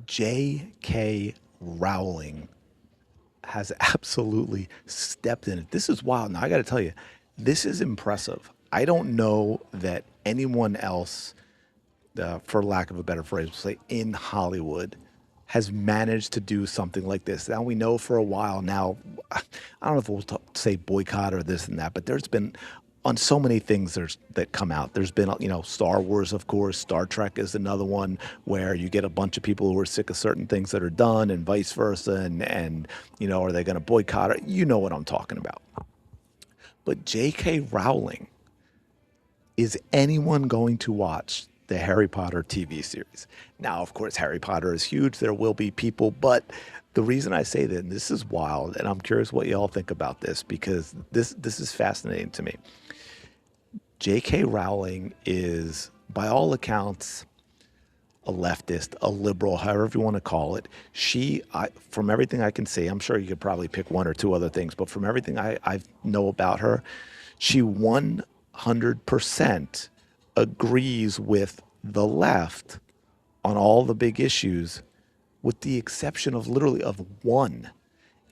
J.K. Rowling has absolutely stepped in it. This is wild. Now, I got to tell you, this is impressive. I don't know that anyone else, for lack of a better phrase, will say in Hollywood, has managed to do something like this. Now we know for a while now. I don't know if we'll say boycott or this and that, but there's been on so many things that come out. There's been, Star Wars, of course. Star Trek is another one where you get a bunch of people who are sick of certain things that are done, and vice versa. And are they going to boycott it? You know what I'm talking about. But J.K. Rowling, is anyone going to watch the Harry Potter TV series? Now, of course, Harry Potter is huge. There will be people, but the reason I say that, and this is wild, and I'm curious what y'all think about this because this is fascinating to me. J.K. Rowling is, by all accounts, a leftist, a liberal, however you want to call it. From everything I can see, I'm sure you could probably pick one or two other things, but from everything I know about her, she 100% agrees with the left on all the big issues, with the exception of literally of one.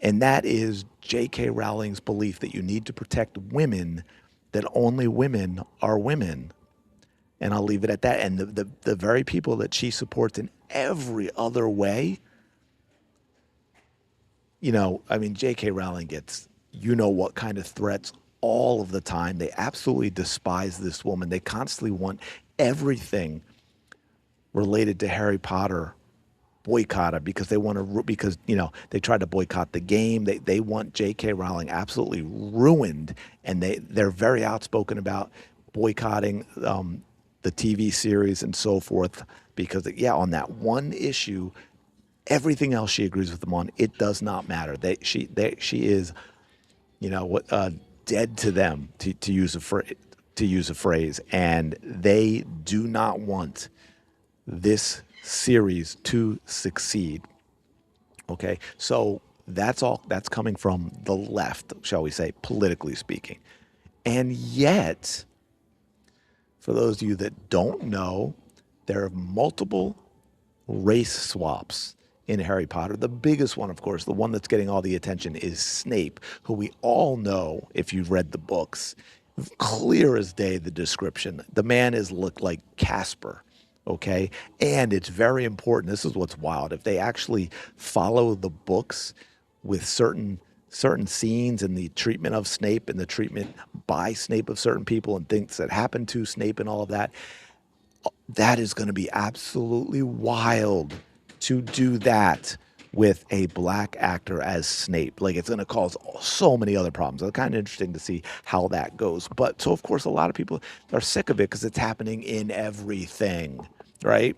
And that is J.K. Rowling's belief that you need to protect women, that only women are women. And I'll leave it at that. And the very people that she supports in every other way, I mean, J.K. Rowling gets, what kind of threats all of the time. They absolutely despise this woman. They constantly want everything related to Harry Potter boycotted because they want to, because, they tried to boycott the game. They want J.K. Rowling absolutely ruined. And they're very outspoken about boycotting the TV series and so forth because, on that one issue, everything else she agrees with them on. It does not matter. She is, dead to them, to use a phrase, and they do not want this series to succeed. Okay, so that's coming from the left, shall we say, politically speaking, and yet, for those of you that don't know, there are multiple race swaps in Harry Potter. The biggest one, of course, the one that's getting all the attention is Snape, who we all know, if you've read the books, clear as day, the description. The man is looked like Casper, okay? And it's very important. This is what's wild. If they actually follow the books with certain scenes and the treatment of Snape and the treatment by Snape of certain people and things that happened to Snape and all of that, that is going to be absolutely wild to do that with a black actor as Snape. Like, it's going to cause so many other problems. It's kind of interesting to see how that goes. But so, of course, a lot of people are sick of it because it's happening in everything, right?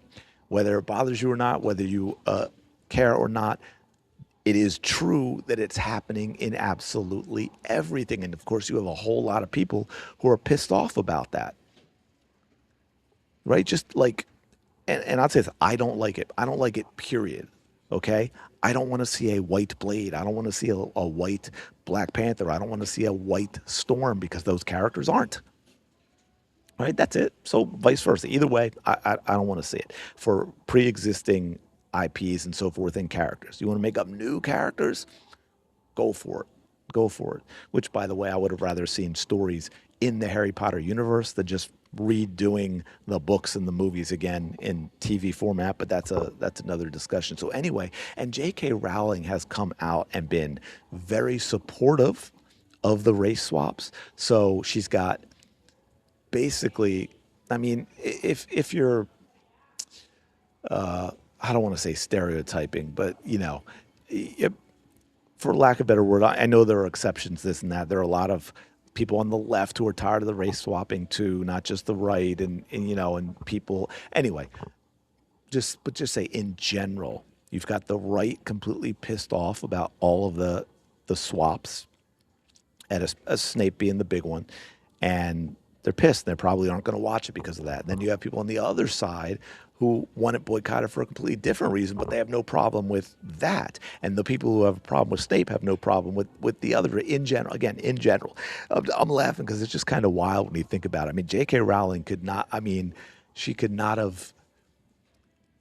Whether it bothers you or not, whether you care or not, it is true that it's happening in absolutely everything. And of course, you have a whole lot of people who are pissed off about that, right? Just like, and I'll say this, I don't like it. I don't like it, period. Okay? I don't want to see a white Blade. I don't want to see a white Black Panther. I don't want to see a white Storm because those characters aren't. Right? That's it. So vice versa. Either way, I don't want to see it. For pre-existing IPs and so forth and characters. You want to make up new characters? Go for it. Go for it. Which, by the way, I would have rather seen stories in the Harry Potter universe than just redoing the books and the movies again in TV format. But that's another discussion. So anyway, and J.K. Rowling has come out and been very supportive of the race swaps. So she's got basically, I mean, if you're, I don't want to say stereotyping, but for lack of a better word, I know there are exceptions, this and that. There are a lot of people on the left who are tired of the race swapping too, not just the right, and people. Anyway, just say in general, you've got the right completely pissed off about all of the swaps, and a Snape being the big one, and they're pissed. And they probably aren't going to watch it because of that. And then you have people on the other side who want it boycotted for a completely different reason, but they have no problem with that. And the people who have a problem with Snape have no problem with the other in general. Again, in general, I'm laughing because it's just kind of wild when you think about it. I mean, J.K. Rowling could not. I mean, she could not have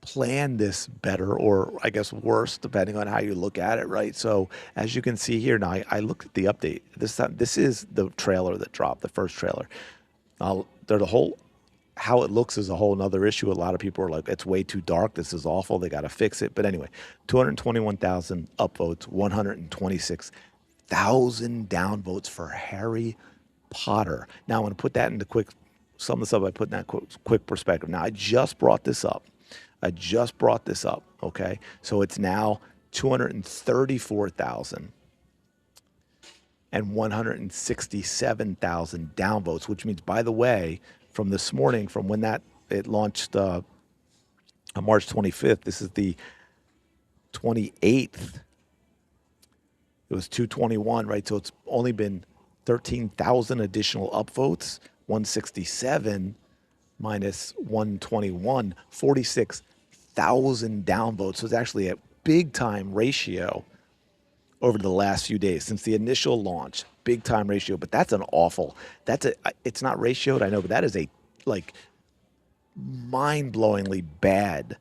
plan this better, or I guess worse, depending on how you look at it, right? So as you can see here now, I looked at the update. This is the trailer that dropped, the first trailer. The whole how it looks is a whole nother issue. A lot of people are like, it's way too dark. This is awful. They got to fix it. But anyway, 221,000 upvotes, 126,000 downvotes for Harry Potter. Now I'm going to put that into some of the stuff I put in that quick perspective. Now I just brought this up. Okay. So it's now 234,000 and 167,000 downvotes, which means, by the way, from this morning, from when it launched on March 25th, this is the 28th. It was 221, right? So it's only been 13,000 additional upvotes, 167 minus 121, 46,000 downvotes. So it's actually a big time ratio over the last few days since the initial launch. Big time ratio, but it's not ratioed, I know, but that is a like mind-blowingly bad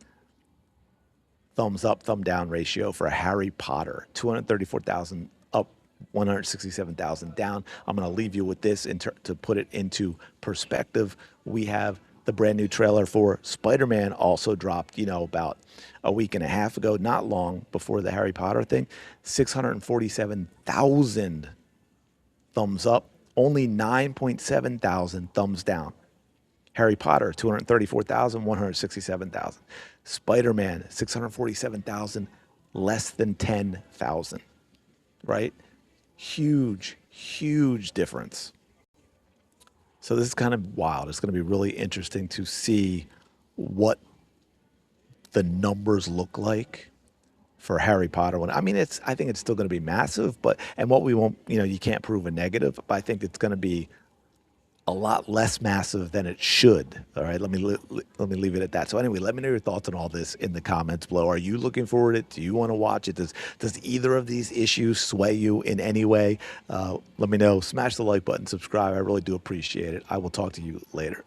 thumbs up, thumb down ratio for a Harry Potter. 234,000 up, 167,000 down. I'm going to leave you with this to put it into perspective. We have the brand new trailer for Spider-Man also dropped, about a week and a half ago, not long before the Harry Potter thing. 647,000 thumbs up, only 9.7 thousand thumbs down. Harry Potter, 234,000, 167,000. Spider-Man, 647,000, less than 10,000, right? Huge, huge difference. So this is kind of wild. It's going to be really interesting to see what the numbers look like for Harry Potter. I think it's still going to be massive, and what we won't, you can't prove a negative, but I think it's going to be a lot less massive than it should. All right, let me leave it at that. So anyway, let me know your thoughts on all this in the comments below. Are you looking forward to it? Do you want to watch it? Does either of these issues sway you in any way? Let me know. Smash the like button, subscribe. I really do appreciate it. I will talk to you later.